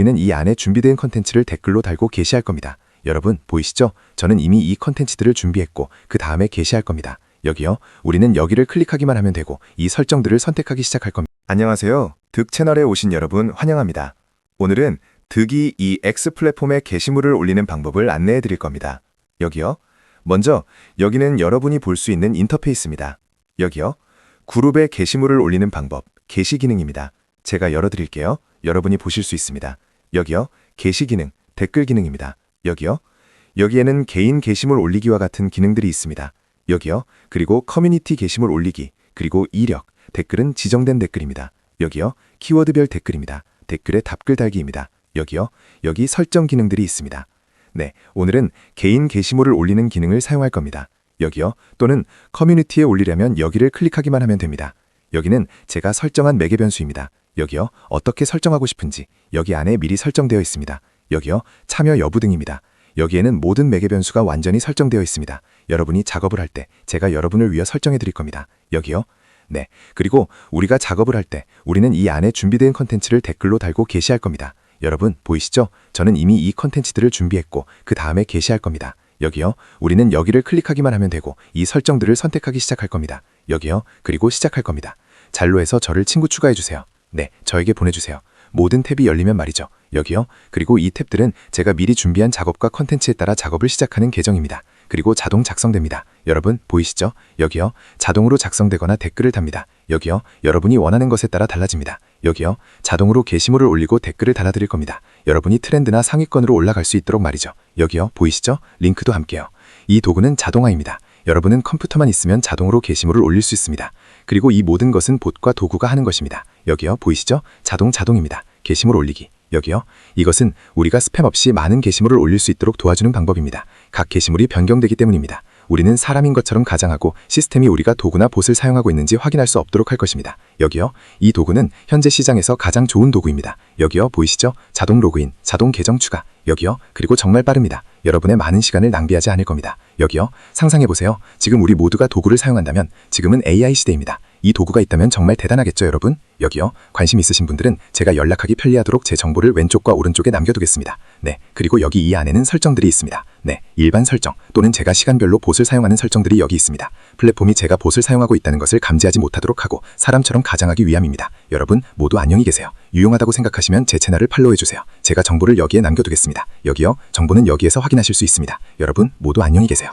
우리는 이 안에 준비된 컨텐츠를 댓글로 달고 게시할 겁니다. 여러분 보이시죠? 저는 이미 이 컨텐츠들을 준비했고 그 다음에 게시할 겁니다. 여기요. 우리는 여기를 클릭하기만 하면 되고 이 설정들을 선택하기 시작할 겁니다. 안녕하세요. 득 채널에 오신 여러분 환영합니다. 오늘은 득이 이 X 플랫폼에 게시물을 올리는 방법을 안내해 드릴 겁니다. 여기요. 먼저 여기는 여러분이 볼 수 있는 인터페이스입니다. 여기요. 그룹에 게시물을 올리는 방법, 게시 기능입니다. 제가 열어드릴게요. 여러분이 보실 수 있습니다. 여기요. 게시 기능, 댓글 기능입니다. 여기요. 여기에는 개인 게시물 올리기와 같은 기능들이 있습니다. 여기요. 그리고 커뮤니티 게시물 올리기, 그리고 이력, 댓글은 지정된 댓글입니다. 여기요. 키워드별 댓글입니다. 댓글에 답글 달기입니다. 여기요. 여기 설정 기능들이 있습니다. 네, 오늘은 개인 게시물을 올리는 기능을 사용할 겁니다. 여기요. 또는 커뮤니티에 올리려면 여기를 클릭하기만 하면 됩니다. 여기는 제가 설정한 매개 변수입니다. 여기요. 어떻게 설정하고 싶은지 여기 안에 미리 설정되어 있습니다. 여기요. 참여 여부 등입니다. 여기에는 모든 매개 변수가 완전히 설정되어 있습니다. 여러분이 작업을 할 때 제가 여러분을 위해 설정해 드릴 겁니다. 여기요. 네, 그리고 우리가 작업을 할 때 우리는 이 안에 준비된 컨텐츠를 댓글로 달고 게시할 겁니다. 여러분 보이시죠? 저는 이미 이 컨텐츠들을 준비했고 그 다음에 게시할 겁니다. 여기요. 우리는 여기를 클릭하기만 하면 되고 이 설정들을 선택하기 시작할 겁니다. 여기요. 그리고 시작할 겁니다. 잘로해서 저를 친구 추가해 주세요. 네, 저에게 보내주세요. 모든 탭이 열리면 말이죠. 여기요. 그리고 이 탭들은 제가 미리 준비한 작업과 컨텐츠에 따라 작업을 시작하는 계정입니다. 그리고 자동 작성됩니다. 여러분 보이시죠? 여기요. 자동으로 작성되거나 댓글을 답니다. 여기요. 여러분이 원하는 것에 따라 달라집니다. 여기요. 자동으로 게시물을 올리고 댓글을 달아드릴 겁니다. 여러분이 트렌드나 상위권으로 올라갈 수 있도록 말이죠. 여기요. 보이시죠? 링크도 함께요. 이 도구는 자동화입니다. 여러분은 컴퓨터만 있으면 자동으로 게시물을 올릴 수 있습니다. 그리고 이 모든 것은 봇과 도구가 하는 것입니다. 여기요. 보이시죠? 자동입니다. 게시물 올리기. 여기요. 이것은 우리가 스팸 없이 많은 게시물을 올릴 수 있도록 도와주는 방법입니다. 각 게시물이 변경되기 때문입니다. 우리는 사람인 것처럼 가장하고 시스템이 우리가 도구나 봇을 사용하고 있는지 확인할 수 없도록 할 것입니다. 여기요. 이 도구는 현재 시장에서 가장 좋은 도구입니다. 여기요. 보이시죠? 자동 로그인, 자동 계정 추가. 여기요. 그리고 정말 빠릅니다. 여러분의 많은 시간을 낭비하지 않을 겁니다. 여기요. 상상해보세요. 지금 우리 모두가 도구를 사용한다면 지금은 AI 시대입니다. 이 도구가 있다면 정말 대단하겠죠, 여러분? 여기요. 관심 있으신 분들은 제가 연락하기 편리하도록 제 정보를 왼쪽과 오른쪽에 남겨두겠습니다. 네, 그리고 여기 이 안에는 설정들이 있습니다. 네, 일반 설정 또는 제가 시간별로 봇을 사용하는 설정들이 여기 있습니다. 플랫폼이 제가 봇을 사용하고 있다는 것을 감지하지 못하도록 하고 사람처럼 가장하기 위함입니다. 여러분 모두 안녕히 계세요. 유용하다고 생각하시면 제 채널을 팔로우해주세요. 제가 정보를 여기에 남겨두겠습니다. 여기요. 정보는 여기에서 확인하실 수 있습니다. 여러분 모두 안녕히 계세요.